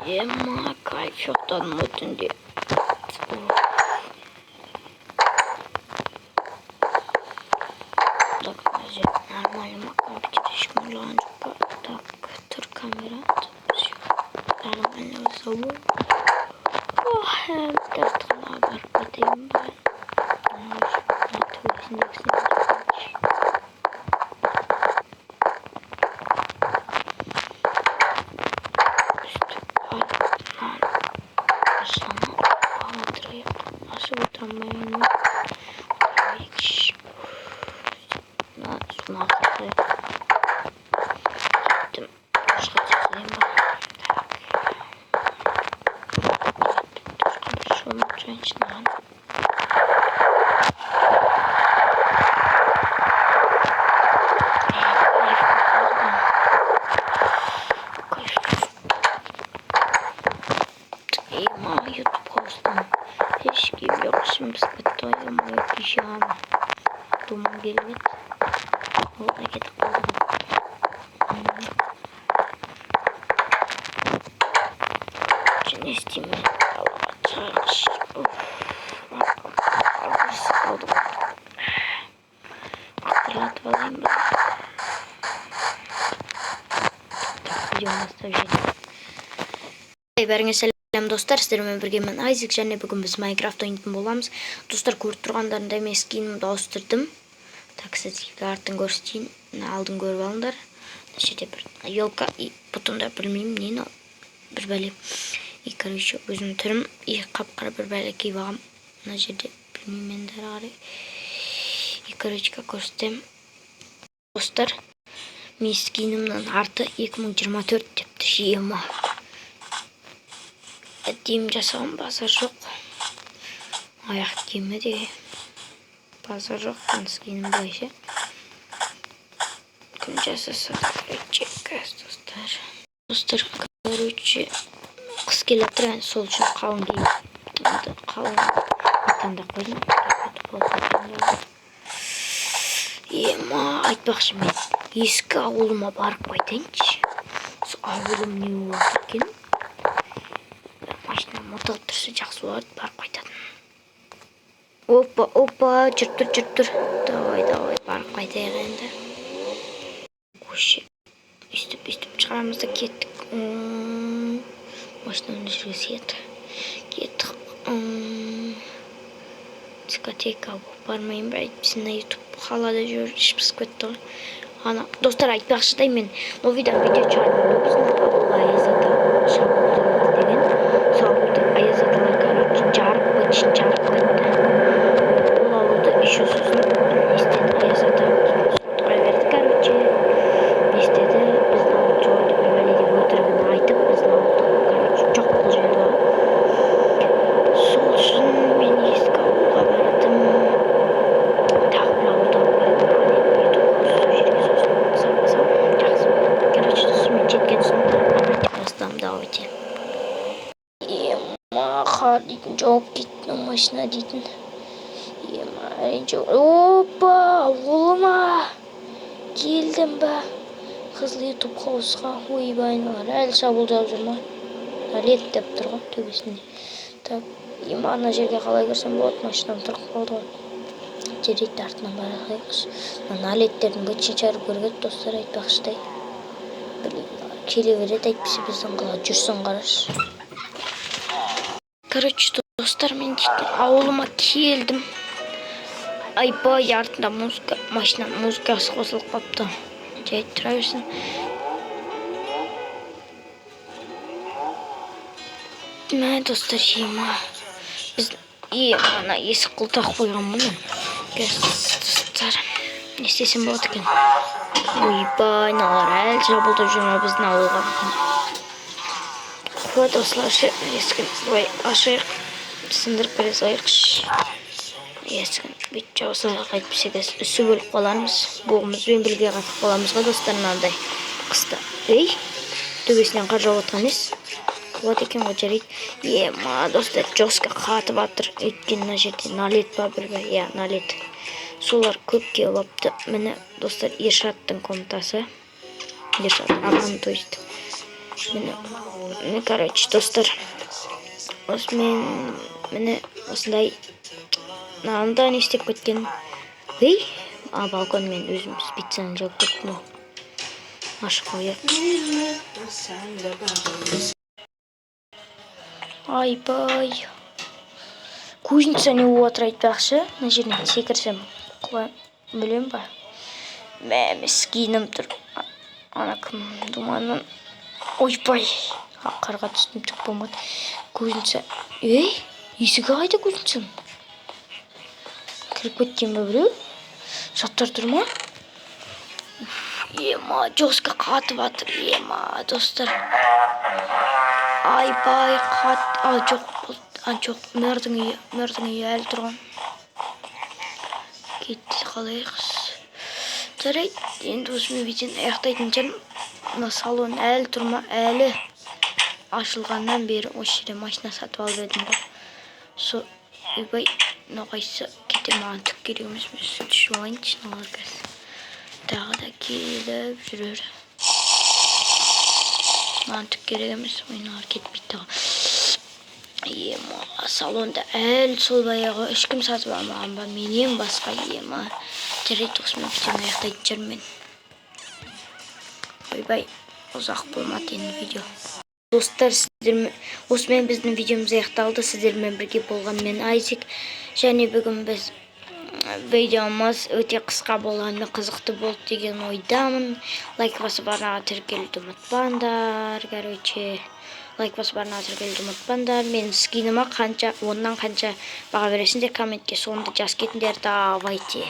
Ема кайф жоқтан өтінде. Так, нормально компьютер шмалан жоқ. Так, тұр камера. Все нормально зову. Тастығына барып кетейін ба. Думаю, гелет. Вот так это не стимулирует. Бәріңе сәлем достар, сіздермен бірге мен Айзек, және бүгін біз Майнкрафт ойнайтын боламыз. Достар, көріп тұрғандарында емес киімімді ауыстырдым. Так, сіздерге артын көрсетейін, алдын көріп алыңдар. Мына жерде бір елка и бұтында білмеймін нені, бір бәле. И короче, өзім түрім и қап-қара бір бәле киіп алғам. Мына жерде білмеймін ендері қарай. И короче, көрсетем. Достар, мен киімімнің арты 2024 депті жиыма. Әдейім жасаған базар жоқ. Аяқ киімі де базар жоқ. Киінім былайша. Күн жасаса короче, достар. Достар, короче, қыс келе тұрайын, сол үшін қалың киім. Қалың таңдап қойдым. Ема, айтпақшы мен ескі ауылыма барып қайтайыншы. Ауылым не болады екен? Машина мотор тұрса жақсы болады, барып қайтатын. Опа, жүріп. Давай, барып қайтайық енді. Көше, үстіп шығарамыз да кеттік. Машинаның жүрге сет. Кеттік. Дискотека бармайын ба, айтпісін на YouTube қалада жүр, ішпісіп кетті ғой. Ана, достар, айтпақшыдай мен бұл видео шығардым. Біздің Ayazata шабуылды деген. Сауыпты Ayazаталар, короче, жарып қойды. Бұл ауылды еще сосын естеді Ayazата. Тұра берді, короче. Естеді, біздің ауыл жойды бір бәле деп өтірігін айтып, біздің ауылды, короче, жоқ бұл жерді бар. Сол үшін мен ескі ауылға бардым. Тағы бір ауылда бардым. Давайте. Ема дейтін, жауып кеттің машина дейтін. Опа, ауылыма келдім ба. Қызыл YouTube қауысқа. Ойбайнылар, әлі шабуыл жауып жүр ма? Налет деп тұрған төбесінде. Так, ема ана жерге қалай кірсем болады, машинам тұрып қалды ғой. Жерейді артынан бара қайықшы. Налеттердің бөтшен шарып көргет, достар, айтпақшыдай. Келе береді, айтпесе біздің қала жүрсін қараш. Короче, достар, мен дейтін ауылыма келдім. Айбай, артында машина музыкасы қосылып қапты. Жай тұра берсін. Мә, достар, ема. Біз ана есік құлтақ қойған мұны. Достар, не істесем болады екен? Ойбай, налар әлі жабылдып жүрме біздің ауылға. Вот осылайша есігін бұлай ашайық, сындырып бере салайықш. Есігін бет жауысыға қайтпесек үсі бөліп қалармыз. Бұғымызбен бірге қатып қаламыз ғой, достар, мынандай қыста. Ей, төбесінен қар жауып отқан емес. Вот екен ғой жарайды. Ема, достар, жосқа қатып атыр. Өйткен мына жерде налет ба бір бе? Я, налет. Солар көп келіп апты. Міне, достар, Ершаттың комнатасы. Ершат ағам, то есть. Міне короче достар, осымен міне осындай мынада не істеп кеткен. Балкон мен өзім специально жауып кеттім. Ашық қойып. Айбай. Кузница не отыр айтпақшы. Мына жерден секірсем білем ба? Мәміс киінім тұр. Ана кім думаннан. Ойбай. Қарға түстім түк болмады. Кузница. Есігі қайда кузницаның? Кіріп кеткен бе біреу? Жаттар тұр ма? Ема, жосқа қатып атыр. Ема, достар. Айбай, жоқ, мөрдің үйі әлі тұрған. Кетті қалайықыз. Жарайды, енді осымен бетен аяқтайтын жерім. Мына салон әлі тұрма, әлі ашылғаннан бері осы жерде машина сатып алып едім ғой. Ойбай, ноғайсы кете маған түк керек емес. Мен сүт ішіп алайыншы, налар қазір. Тағы да келіп жүрер. Маған түк керек емес, ойналар кетпейді тағы. Ема, салонда әлі сол баяғы ешкім сатып алмаған ба, менен басқа. Ема, жарайды, осымен бітем аяқтайтын жүрмін. Ойбай, ұзақ болмады енді видео. Достар, осымен біздің видеомыз аяқталды. Сіздермен бірге болған мен Айзек. Және бүгін біз видеомыз өте қысқа болғанымен қызықты болды деген ойдамын. Лайк басып арнаға тіркелуді ұмытпаңдар. Лайк басып арнаға тіркелуді ұмытпаңдар. Мен скиніма қанша, оннан қанша баға бересіңдер комментке, соңында жаз кетіңдер. Давайте.